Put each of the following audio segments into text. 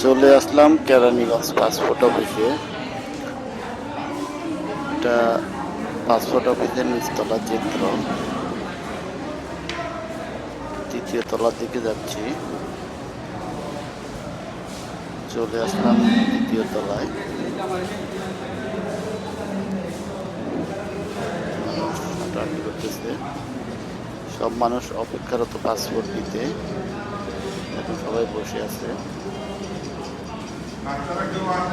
চলে আসলাম কেরানীগঞ্জ পাসপোর্ট অফিসে। এটা পাসপোর্ট অফিসের নিচতলা চিত্র। তৃতীয় তলার দিকে যাচ্ছি। চলে আসলাম দ্বিতীয় তলায়। হাঁটাহাঁটি করতেছে, সব মানুষ অপেক্ষারত পাসপোর্ট দিতে। এখন সবাই বসে আছে।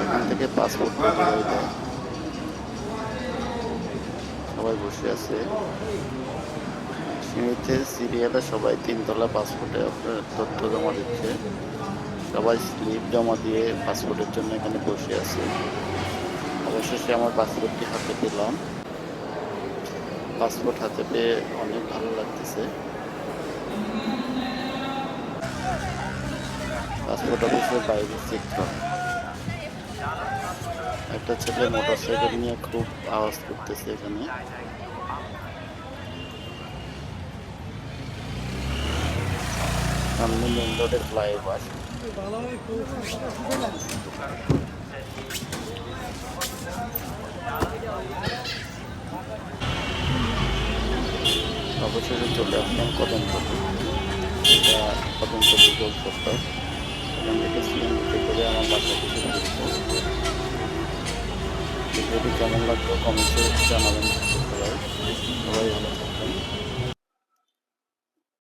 এখান থেকে পাসপোর্ট দেয়, সবাই বসে আছে সিঁড়িতে সিরিয়ালে। সবাই তিনতলা পাসপোর্টে তথ্য জমা দিচ্ছে। সবাই স্লিপ জমা দিয়ে পাসপোর্টের জন্য এখানে বসে আছে। অবশেষে আমার পাসপোর্টটি হাতে পেলাম। পাসপোর্ট হাতে পেয়ে অনেক ভালো লাগতেছে। পাসপোর্ট অফিসের বাইরের চিত্র। একটা ছেলে মোটরসাইকেল নিয়ে খুব আওয়াজ করতেছে এখানে। সামনে মেন রোডের ফ্লাইওভার। অবশেষে চলে আসলাম কদমতলী। এটা কদমতলী গোল চত্বর। এখান থেকে সিএনজিতে করে আমার বাসা থেকে ফিরবো। ভিডিওটি কেমন লাগলো কমেন্টে জানাবেন সবাই। ভালো